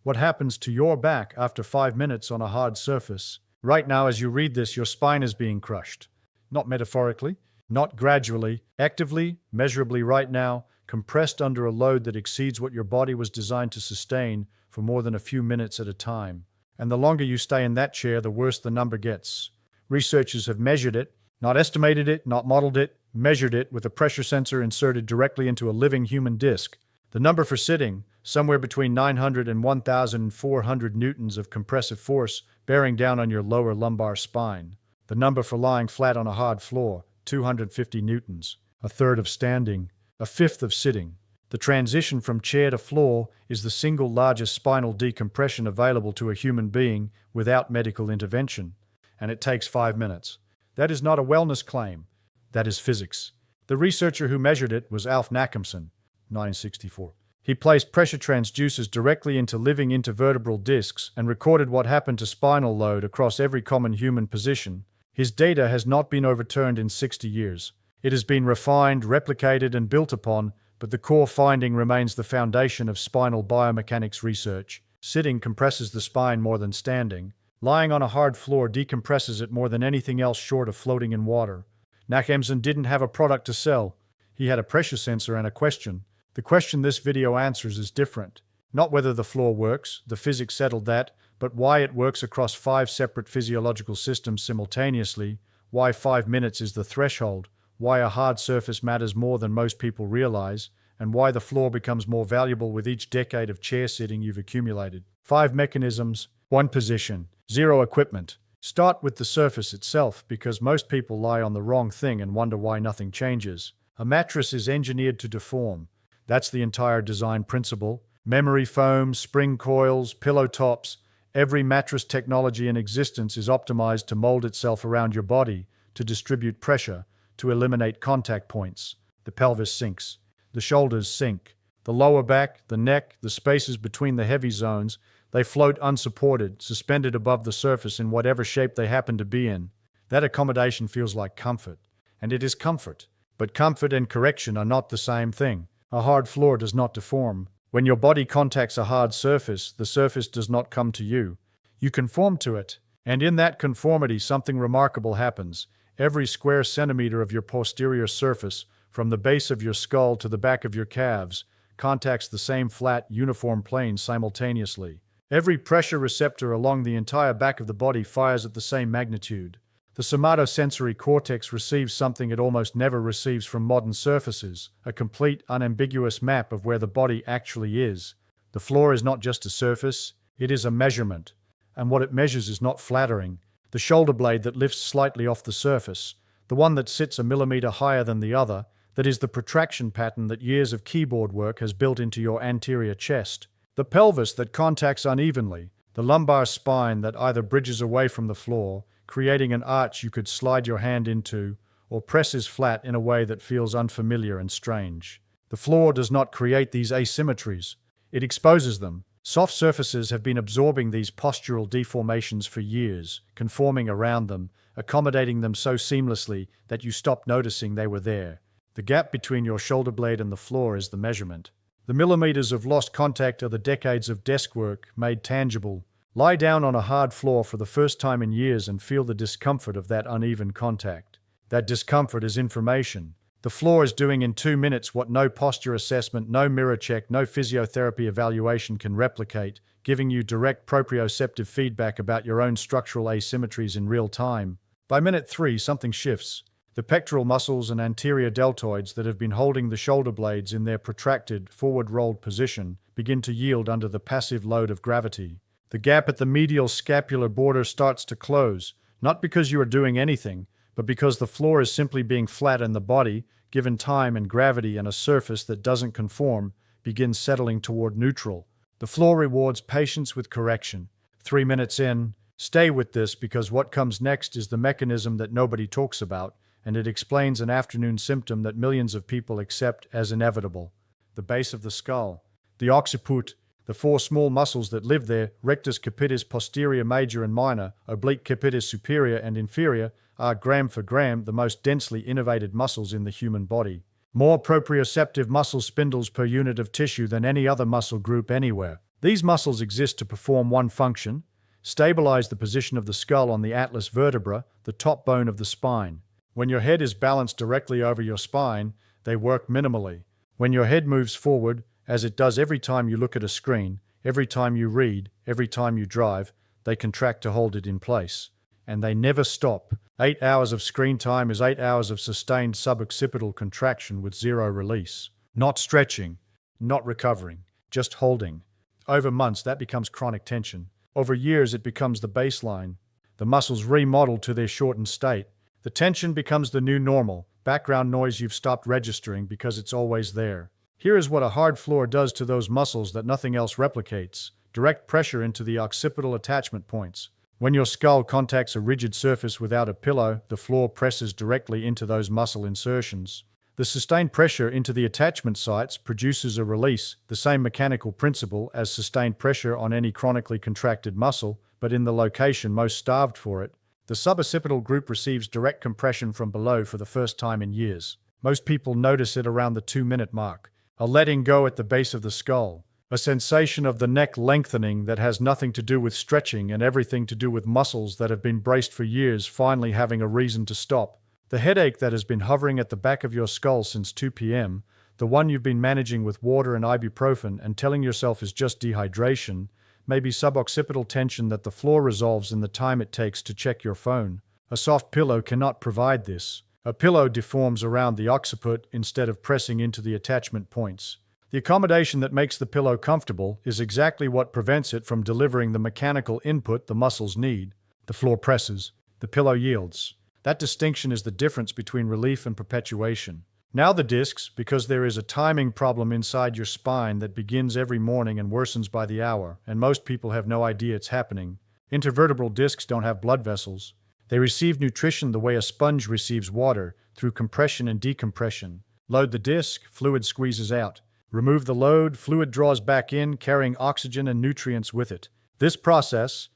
What happens to your back after 5 minutes on a hard surface? Right now, as you read this, your spine is being crushed. Not metaphorically, not gradually, actively, measurably right now, compressed under a load that exceeds what your body was designed to sustain for more than a few minutes at a time. And the longer you stay in that chair, the worse the number gets. Researchers have measured it, not estimated it, not modeled it, measured it with a pressure sensor inserted directly into a living human disc. The number for sitting, somewhere between 900 and 1,400 newtons of compressive force bearing down on your lower lumbar spine. The number for lying flat on a hard floor, 250 newtons. A third of standing, a fifth of sitting. The transition from chair to floor is the single largest spinal decompression available to a human being without medical intervention, and it takes 5 minutes. That is not a wellness claim. That is physics. The researcher who measured it was Alf Nachemson, 1964. He placed pressure transducers directly into living intervertebral discs and recorded what happened to spinal load across every common human position. His data has not been overturned in 60 years. It has been refined, replicated, and built upon, but the core finding remains the foundation of spinal biomechanics research. Sitting compresses the spine more than standing. Lying on a hard floor decompresses it more than anything else short of floating in water. Nachemson didn't have a product to sell. He had a pressure sensor and a question. The question this video answers is different. Not whether the floor works, the physics settled that, but why it works across 5 separate physiological systems simultaneously, why 5 minutes is the threshold, why a hard surface matters more than most people realize, and why the floor becomes more valuable with each decade of chair sitting you've accumulated. 5 mechanisms, 1 position, 0 equipment. Start with the surface itself, because most people lie on the wrong thing and wonder why nothing changes. A mattress is engineered to deform. That's the entire design principle. Memory foam, spring coils, pillow tops. Every mattress technology in existence is optimized to mold itself around your body, to distribute pressure, to eliminate contact points. The pelvis sinks. The shoulders sink. The lower back, the neck, the spaces between the heavy zones, they float unsupported, suspended above the surface in whatever shape they happen to be in. That accommodation feels like comfort. And it is comfort. But comfort and correction are not the same thing. A hard floor does not deform. When your body contacts a hard surface, the surface does not come to you. You conform to it. And in that conformity, something remarkable happens. Every square centimeter of your posterior surface, from the base of your skull to the back of your calves, contacts the same flat, uniform plane simultaneously. Every pressure receptor along the entire back of the body fires at the same magnitude. The somatosensory cortex receives something it almost never receives from modern surfaces, a complete, unambiguous map of where the body actually is. The floor is not just a surface, it is a measurement. And what it measures is not flattering. The shoulder blade that lifts slightly off the surface, the one that sits a millimeter higher than the other, that is the protraction pattern that years of keyboard work has built into your anterior chest. The pelvis that contacts unevenly, the lumbar spine that either bridges away from the floor, creating an arch you could slide your hand into, or presses flat in a way that feels unfamiliar and strange. The floor does not create these asymmetries. It exposes them. Soft surfaces have been absorbing these postural deformations for years, conforming around them, accommodating them so seamlessly that you stop noticing they were there. The gap between your shoulder blade and the floor is the measurement. The millimeters of lost contact are the decades of desk work made tangible. Lie down on a hard floor for the first time in years and feel the discomfort of that uneven contact. That discomfort is information. The floor is doing in 2 minutes what no posture assessment, no mirror check, no physiotherapy evaluation can replicate, giving you direct proprioceptive feedback about your own structural asymmetries in real time. By minute 3, something shifts. The pectoral muscles and anterior deltoids that have been holding the shoulder blades in their protracted, forward-rolled position begin to yield under the passive load of gravity. The gap at the medial scapular border starts to close, not because you are doing anything, but because the floor is simply being flat and the body, given time and gravity and a surface that doesn't conform, begins settling toward neutral. The floor rewards patience with correction. 3 minutes in, stay with this because what comes next is the mechanism that nobody talks about, and it explains an afternoon symptom that millions of people accept as inevitable. The base of the skull, the occiput, the 4 small muscles that live there, rectus capitis posterior major and minor, oblique capitis superior and inferior, are gram for gram the most densely innervated muscles in the human body. More proprioceptive muscle spindles per unit of tissue than any other muscle group anywhere. These muscles exist to perform one function: stabilize the position of the skull on the atlas vertebra, the top bone of the spine. When your head is balanced directly over your spine, they work minimally. When your head moves forward, as it does every time you look at a screen, every time you read, every time you drive, they contract to hold it in place. And they never stop. 8 hours of screen time is 8 hours of sustained suboccipital contraction with zero release. Not stretching, not recovering, just holding. Over months, that becomes chronic tension. Over years, it becomes the baseline. The muscles remodel to their shortened state. The tension becomes the new normal, background noise you've stopped registering because it's always there. Here is what a hard floor does to those muscles that nothing else replicates: direct pressure into the occipital attachment points. When your skull contacts a rigid surface without a pillow, the floor presses directly into those muscle insertions. The sustained pressure into the attachment sites produces a release, the same mechanical principle as sustained pressure on any chronically contracted muscle, but in the location most starved for it. The suboccipital group receives direct compression from below for the first time in years. Most people notice it around the 2-minute mark. A letting go at the base of the skull. A sensation of the neck lengthening that has nothing to do with stretching and everything to do with muscles that have been braced for years finally having a reason to stop. The headache that has been hovering at the back of your skull since 2 p.m., the one you've been managing with water and ibuprofen and telling yourself is just dehydration, may be suboccipital tension that the floor resolves in the time it takes to check your phone. A soft pillow cannot provide this. A pillow deforms around the occiput instead of pressing into the attachment points. The accommodation that makes the pillow comfortable is exactly what prevents it from delivering the mechanical input the muscles need. The floor presses. The pillow yields. That distinction is the difference between relief and perpetuation. Now the discs, because there is a timing problem inside your spine that begins every morning and worsens by the hour, and most people have no idea it's happening. Intervertebral discs don't have blood vessels. They receive nutrition the way a sponge receives water, through compression and decompression. Load the disc, fluid squeezes out. Remove the load, fluid draws back in, carrying oxygen and nutrients with it. This process,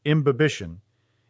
imbibition,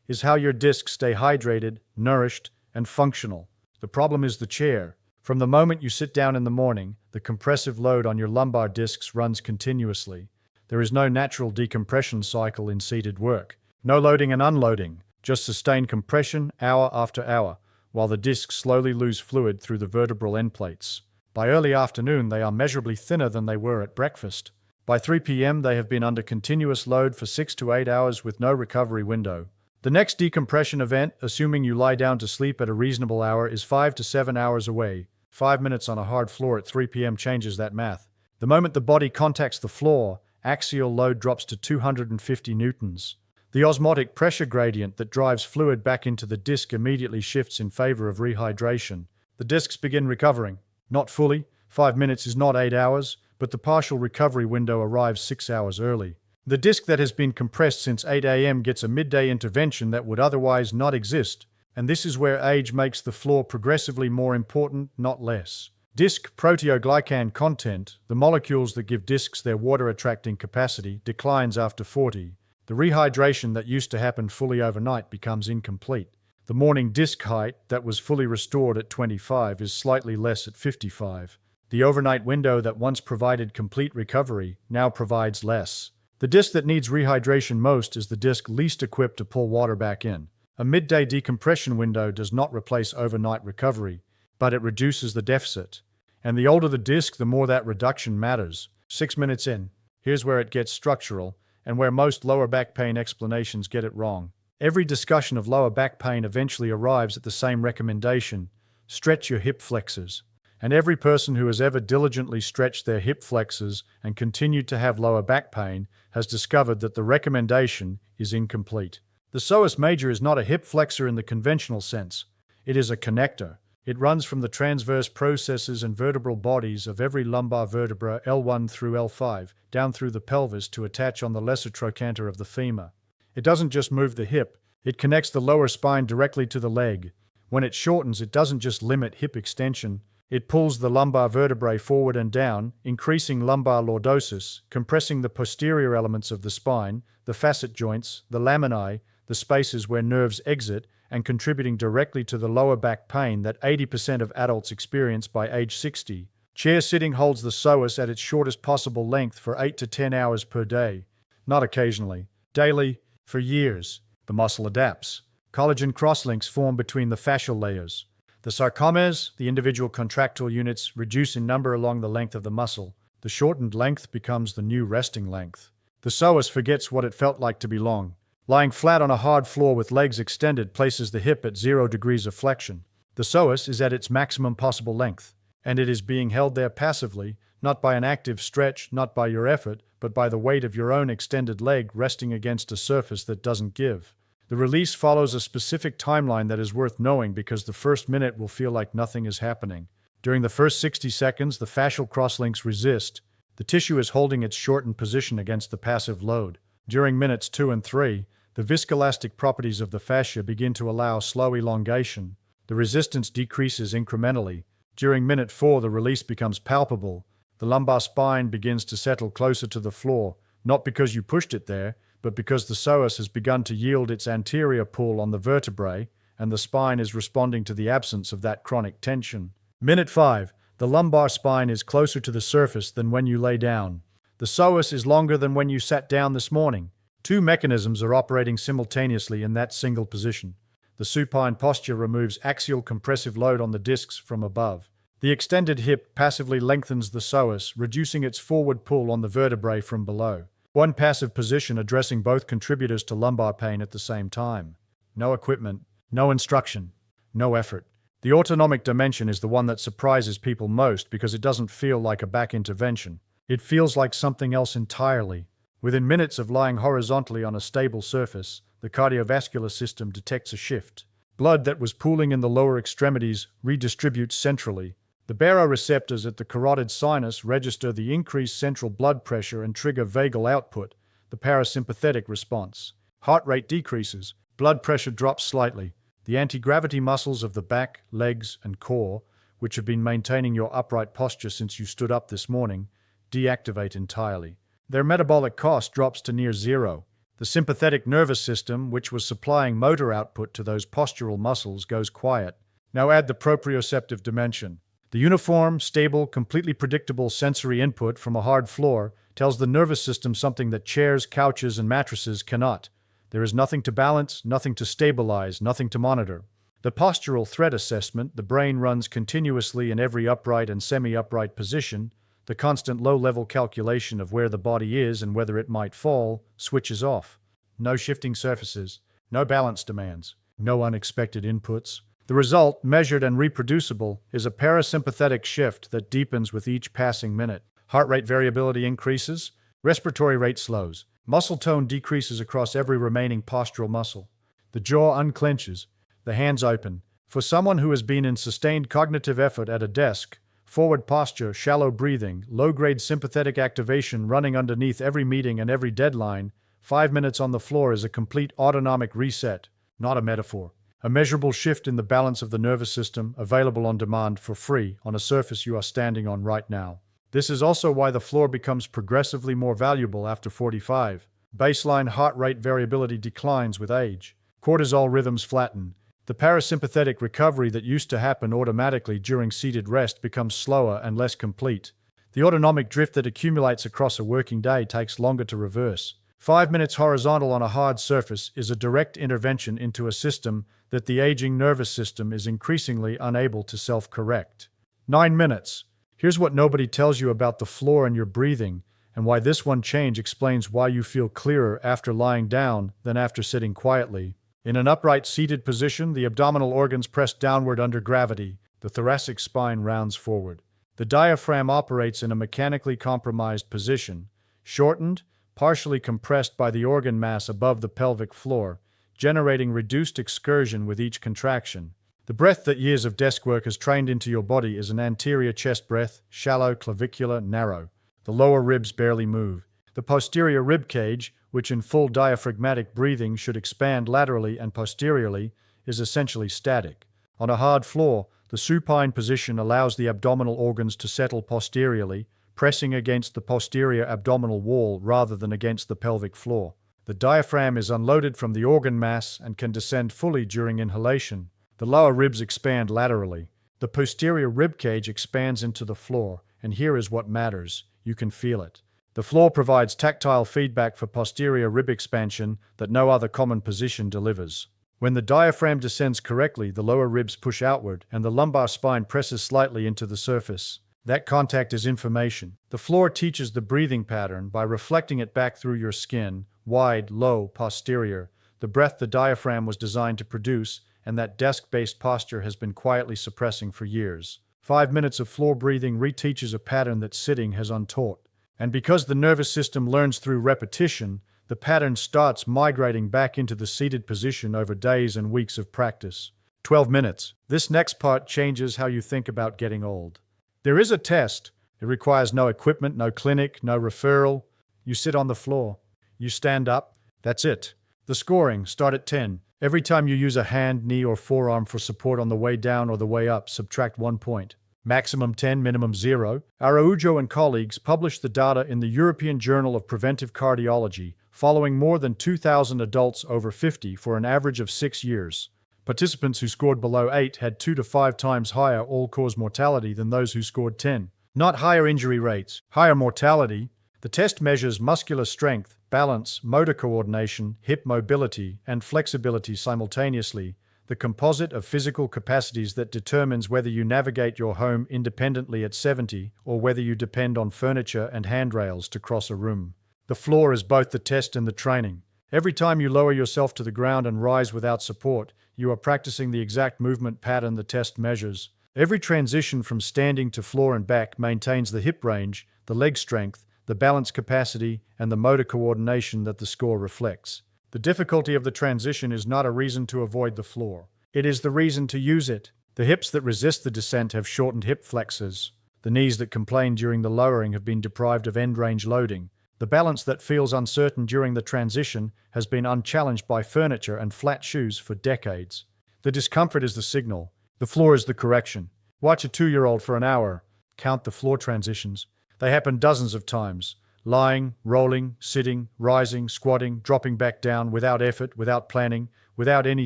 is how your discs stay hydrated, nourished, and functional. The problem is the chair. From the moment you sit down in the morning, the compressive load on your lumbar discs runs continuously. There is no natural decompression cycle in seated work. No loading and unloading, just sustained compression hour after hour, while the discs slowly lose fluid through the vertebral end plates. By early afternoon, they are measurably thinner than they were at breakfast. By 3 p.m., they have been under continuous load for 6 to 8 hours with no recovery window. The next decompression event, assuming you lie down to sleep at a reasonable hour, is 5 to 7 hours away. 5 minutes on a hard floor at 3 p.m. changes that math. The moment the body contacts the floor, axial load drops to 250 newtons. The osmotic pressure gradient that drives fluid back into the disc immediately shifts in favor of rehydration. The discs begin recovering. Not fully. 5 minutes is not 8 hours, but the partial recovery window arrives 6 hours early. The disc that has been compressed since 8 a.m. gets a midday intervention that would otherwise not exist, and this is where age makes the floor progressively more important, not less. Disc proteoglycan content, the molecules that give discs their water-attracting capacity, declines after 40. The rehydration that used to happen fully overnight becomes incomplete. The morning disc height that was fully restored at 25 is slightly less at 55. The overnight window that once provided complete recovery now provides less. The disc that needs rehydration most is the disc least equipped to pull water back in. A midday decompression window does not replace overnight recovery, but it reduces the deficit. And the older the disc, the more that reduction matters. 6 minutes in. Here's where it gets structural, and where most lower back pain explanations get it wrong. Every discussion of lower back pain eventually arrives at the same recommendation: stretch your hip flexors. And every person who has ever diligently stretched their hip flexors and continued to have lower back pain has discovered that the recommendation is incomplete. The psoas major is not a hip flexor in the conventional sense. It is a connector. It runs from the transverse processes and vertebral bodies of every lumbar vertebra L1 through L5, down through the pelvis to attach on the lesser trochanter of the femur. It doesn't just move the hip, it connects the lower spine directly to the leg. When it shortens, it doesn't just limit hip extension, it pulls the lumbar vertebrae forward and down, increasing lumbar lordosis, compressing the posterior elements of the spine, the facet joints, the laminae, the spaces where nerves exit, and contributing directly to the lower back pain that 80% of adults experience by age 60. Chair sitting holds the psoas at its shortest possible length for 8 to 10 hours per day. Not occasionally. Daily, for years. The muscle adapts. Collagen crosslinks form between the fascial layers. The sarcomeres, the individual contractile units, reduce in number along the length of the muscle. The shortened length becomes the new resting length. The psoas forgets what it felt like to be long. Lying flat on a hard floor with legs extended places the hip at 0 degrees of flexion. The psoas is at its maximum possible length, and it is being held there passively, not by an active stretch, not by your effort, but by the weight of your own extended leg resting against a surface that doesn't give. The release follows a specific timeline that is worth knowing because the first minute will feel like nothing is happening. During the first 60 seconds, the fascial crosslinks resist. The tissue is holding its shortened position against the passive load. During minutes 2 and 3, the viscoelastic properties of the fascia begin to allow slow elongation. The resistance decreases incrementally. During minute 4, the release becomes palpable. The lumbar spine begins to settle closer to the floor, not because you pushed it there, but because the psoas has begun to yield its anterior pull on the vertebrae, and the spine is responding to the absence of that chronic tension. Minute 5. The lumbar spine is closer to the surface than when you lay down. The psoas is longer than when you sat down this morning. Two mechanisms are operating simultaneously in that single position. The supine posture removes axial compressive load on the discs from above. The extended hip passively lengthens the psoas, reducing its forward pull on the vertebrae from below. One passive position addressing both contributors to lumbar pain at the same time. No equipment, no instruction, no effort. The autonomic dimension is the one that surprises people most because it doesn't feel like a back intervention. It feels like something else entirely. Within minutes of lying horizontally on a stable surface, the cardiovascular system detects a shift. Blood that was pooling in the lower extremities redistributes centrally. The baroreceptors at the carotid sinus register the increased central blood pressure and trigger vagal output, the parasympathetic response. Heart rate decreases. Blood pressure drops slightly. The anti-gravity muscles of the back, legs, and core, which have been maintaining your upright posture since you stood up this morning, deactivate entirely. Their metabolic cost drops to near zero. The sympathetic nervous system, which was supplying motor output to those postural muscles, goes quiet. Now add the proprioceptive dimension. The uniform, stable, completely predictable sensory input from a hard floor tells the nervous system something that chairs, couches, and mattresses cannot. There is nothing to balance, nothing to stabilize, nothing to monitor. The postural threat assessment, the brain runs continuously in every upright and semi-upright position. The constant low-level calculation of where the body is and whether it might fall switches off. No shifting surfaces, no balance demands, no unexpected inputs. The result, measured and reproducible, is a parasympathetic shift that deepens with each passing minute. Heart rate variability increases, respiratory rate slows, muscle tone decreases across every remaining postural muscle. The jaw unclenches, the hands open. For someone who has been in sustained cognitive effort at a desk, forward posture, shallow breathing, low-grade sympathetic activation running underneath every meeting and every deadline, 5 minutes on the floor is a complete autonomic reset, not a metaphor. A measurable shift in the balance of the nervous system, available on demand for free on a surface you are standing on right now. This is also why the floor becomes progressively more valuable after 45. Baseline heart rate variability declines with age. Cortisol rhythms flatten. The parasympathetic recovery that used to happen automatically during seated rest becomes slower and less complete. The autonomic drift that accumulates across a working day takes longer to reverse. 5 minutes horizontal on a hard surface is a direct intervention into a system that the aging nervous system is increasingly unable to self-correct. 9 minutes. Here's what nobody tells you about the floor and your breathing, and why this one change explains why you feel clearer after lying down than after sitting quietly. In an upright seated position, the abdominal organs press downward under gravity. The thoracic spine rounds forward. The diaphragm operates in a mechanically compromised position, shortened, partially compressed by the organ mass above the pelvic floor, generating reduced excursion with each contraction. The breath that years of desk work has trained into your body is an anterior chest breath, shallow, clavicular, narrow. The lower ribs barely move. The posterior rib cage, which in full diaphragmatic breathing should expand laterally and posteriorly, is essentially static. On a hard floor, the supine position allows the abdominal organs to settle posteriorly, pressing against the posterior abdominal wall rather than against the pelvic floor. The diaphragm is unloaded from the organ mass and can descend fully during inhalation. The lower ribs expand laterally. The posterior rib cage expands into the floor, and here is what matters. You can feel it. The floor provides tactile feedback for posterior rib expansion that no other common position delivers. When the diaphragm descends correctly, the lower ribs push outward and the lumbar spine presses slightly into the surface. That contact is information. The floor teaches the breathing pattern by reflecting it back through your skin, wide, low, posterior, the breath the diaphragm was designed to produce, and that desk-based posture has been quietly suppressing for years. 5 minutes of floor breathing reteaches a pattern that sitting has untaught. And because the nervous system learns through repetition, the pattern starts migrating back into the seated position over days and weeks of practice. 12 minutes. This next part changes how you think about getting old. There is a test. It requires no equipment, no clinic, no referral. You sit on the floor. You stand up. That's it. The scoring, start at 10. Every time you use a hand, knee, or forearm for support on the way down or the way up, subtract 1 point. Maximum 10, minimum 0. Araujo and colleagues published the data in the European Journal of Preventive Cardiology, following more than 2,000 adults over 50 for an average of 6 years. Participants who scored below 8 had 2 to 5 times higher all-cause mortality than those who scored 10. Not higher injury rates, higher mortality. The test measures muscular strength, balance, motor coordination, hip mobility, and flexibility simultaneously, the composite of physical capacities that determines whether you navigate your home independently at 70 or whether you depend on furniture and handrails to cross a room. The floor is both the test and the training. Every time you lower yourself to the ground and rise without support, you are practicing the exact movement pattern the test measures. Every transition from standing to floor and back maintains the hip range, the leg strength, the balance capacity, and the motor coordination that the score reflects. The difficulty of the transition is not a reason to avoid the floor. It is the reason to use it. The hips that resist the descent have shortened hip flexors. The knees that complain during the lowering have been deprived of end-range loading. The balance that feels uncertain during the transition has been unchallenged by furniture and flat shoes for decades. The discomfort is the signal. The floor is the correction. Watch a 2-year-old for an hour. Count the floor transitions. They happen dozens of times. Lying, rolling, sitting, rising, squatting, dropping back down without effort, without planning, without any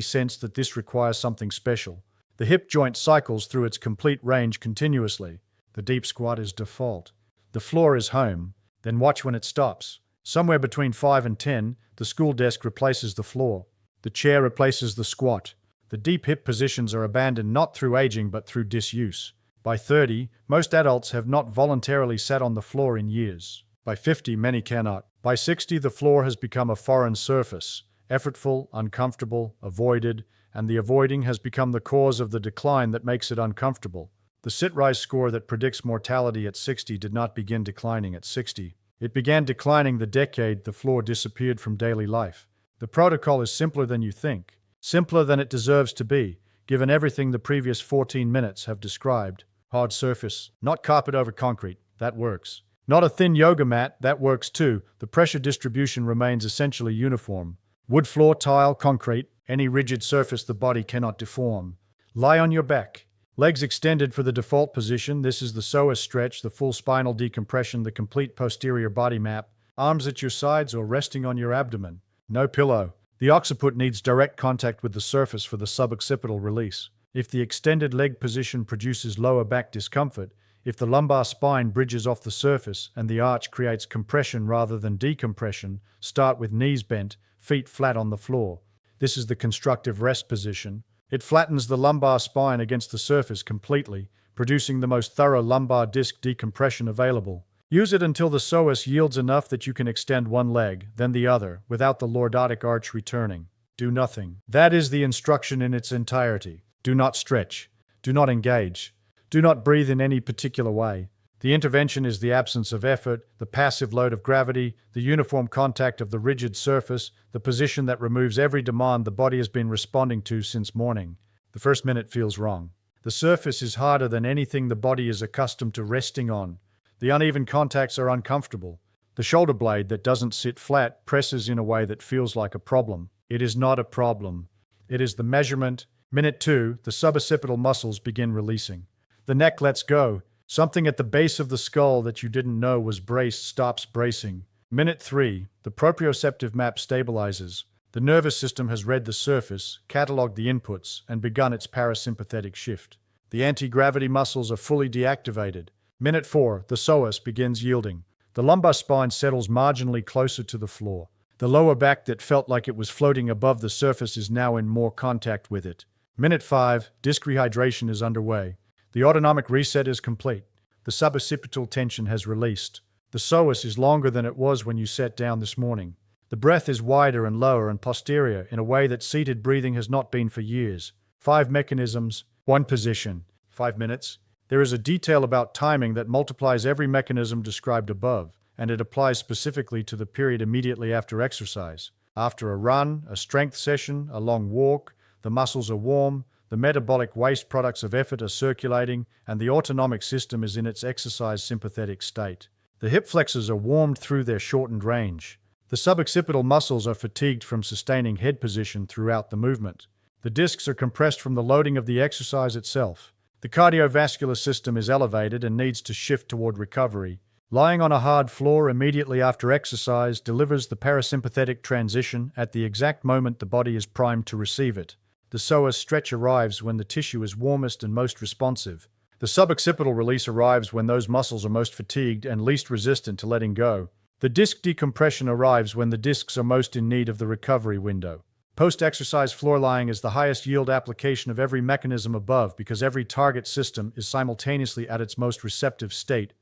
sense that this requires something special. The hip joint cycles through its complete range continuously. The deep squat is default. The floor is home. Then watch when it stops. Somewhere between 5 and 10, the school desk replaces the floor. The chair replaces the squat. The deep hip positions are abandoned not through aging but through disuse. By 30, most adults have not voluntarily sat on the floor in years. By 50, many cannot. By 60, the floor has become a foreign surface, effortful, uncomfortable, avoided, and the avoiding has become the cause of the decline that makes it uncomfortable. The sit-rise score that predicts mortality at 60 did not begin declining at 60. It began declining the decade the floor disappeared from daily life. The protocol is simpler than you think, simpler than it deserves to be, given everything the previous 14 minutes have described. Hard surface, not carpet over concrete, that works. Not a thin yoga mat, that works too. The pressure distribution remains essentially uniform. Wood floor, tile, concrete, any rigid surface the body cannot deform. Lie on your back. Legs extended for the default position. This is the psoas stretch, the full spinal decompression, the complete posterior body map. Arms at your sides or resting on your abdomen. No pillow. The occiput needs direct contact with the surface for the suboccipital release. If the extended leg position produces lower back discomfort, if the lumbar spine bridges off the surface and the arch creates compression rather than decompression, start with knees bent, feet flat on the floor. This is the constructive rest position. It flattens the lumbar spine against the surface completely, producing the most thorough lumbar disc decompression available. Use it until the psoas yields enough that you can extend one leg, then the other, without the lordotic arch returning. Do nothing. That is the instruction in its entirety. Do not stretch. Do not engage. Do not breathe in any particular way. The intervention is the absence of effort, the passive load of gravity, the uniform contact of the rigid surface, the position that removes every demand the body has been responding to since morning. The first minute feels wrong. The surface is harder than anything the body is accustomed to resting on. The uneven contacts are uncomfortable. The shoulder blade that doesn't sit flat presses in a way that feels like a problem. It is not a problem. It is the measurement. Minute 2, the suboccipital muscles begin releasing. The neck lets go. Something at the base of the skull that you didn't know was braced stops bracing. Minute 3, the proprioceptive map stabilizes. The nervous system has read the surface, catalogued the inputs, and begun its parasympathetic shift. The anti-gravity muscles are fully deactivated. Minute 4, the psoas begins yielding. The lumbar spine settles marginally closer to the floor. The lower back that felt like it was floating above the surface is now in more contact with it. Minute 5, disc rehydration is underway. The autonomic reset is complete. The suboccipital tension has released. The psoas is longer than it was when you sat down this morning. The breath is wider and lower and posterior in a way that seated breathing has not been for years. 5 mechanisms, 1 position, 5 minutes. There is a detail about timing that multiplies every mechanism described above, and it applies specifically to the period immediately after exercise. After a run, a strength session, a long walk, the muscles are warm, the metabolic waste products of effort are circulating, and the autonomic system is in its exercise sympathetic state. The hip flexors are warmed through their shortened range. The suboccipital muscles are fatigued from sustaining head position throughout the movement. The discs are compressed from the loading of the exercise itself. The cardiovascular system is elevated and needs to shift toward recovery. Lying on a hard floor immediately after exercise delivers the parasympathetic transition at the exact moment the body is primed to receive it. The psoas stretch arrives when the tissue is warmest and most responsive. The suboccipital release arrives when those muscles are most fatigued and least resistant to letting go. The disc decompression arrives when the discs are most in need of the recovery window. Post-exercise floor lying is the highest yield application of every mechanism above because every target system is simultaneously at its most receptive state,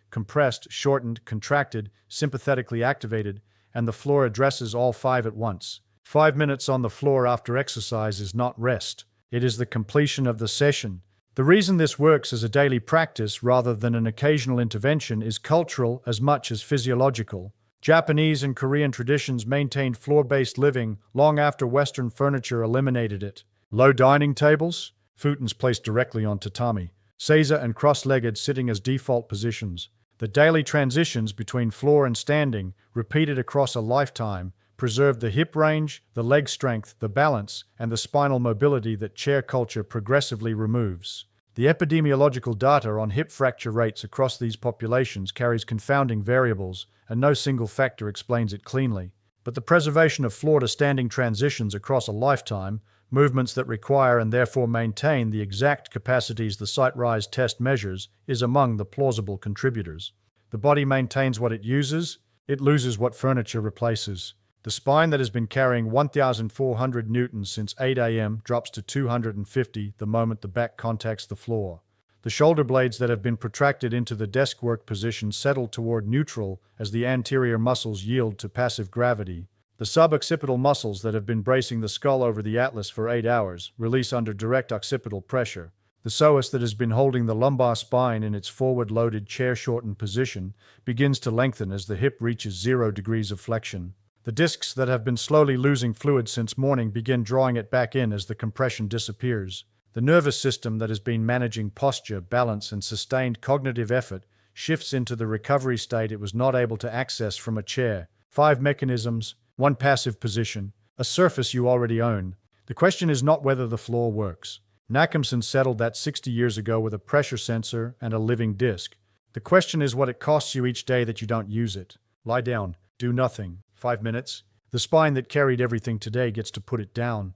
compressed, shortened, contracted, sympathetically activated, and the floor addresses all 5 at once. 5 minutes on the floor after exercise is not rest. It is the completion of the session. The reason this works as a daily practice rather than an occasional intervention is cultural as much as physiological. Japanese and Korean traditions maintained floor-based living long after Western furniture eliminated it. Low dining tables, futons placed directly on tatami, seiza and cross-legged sitting as default positions. The daily transitions between floor and standing, repeated across a lifetime, preserved the hip range, the leg strength, the balance, and the spinal mobility that chair culture progressively removes. The epidemiological data on hip fracture rates across these populations carries confounding variables, and no single factor explains it cleanly. But the preservation of floor-to-standing transitions across a lifetime, movements that require and therefore maintain the exact capacities the sight-rise test measures, is among the plausible contributors. The body maintains what it uses, it loses what furniture replaces. The spine that has been carrying 1,400 newtons since 8 a.m. drops to 250 the moment the back contacts the floor. The shoulder blades that have been protracted into the desk work position settle toward neutral as the anterior muscles yield to passive gravity. The suboccipital muscles that have been bracing the skull over the atlas for 8 hours release under direct occipital pressure. The psoas that has been holding the lumbar spine in its forward-loaded chair-shortened position begins to lengthen as the hip reaches 0 degrees of flexion. The discs that have been slowly losing fluid since morning begin drawing it back in as the compression disappears. The nervous system that has been managing posture, balance, and sustained cognitive effort shifts into the recovery state it was not able to access from a chair. 5 mechanisms, 1 passive position, a surface you already own. The question is not whether the floor works. Nakamson settled that 60 years ago with a pressure sensor and a living disc. The question is what it costs you each day that you don't use it. Lie down, do nothing. 5 minutes. The spine that carried everything today gets to put it down.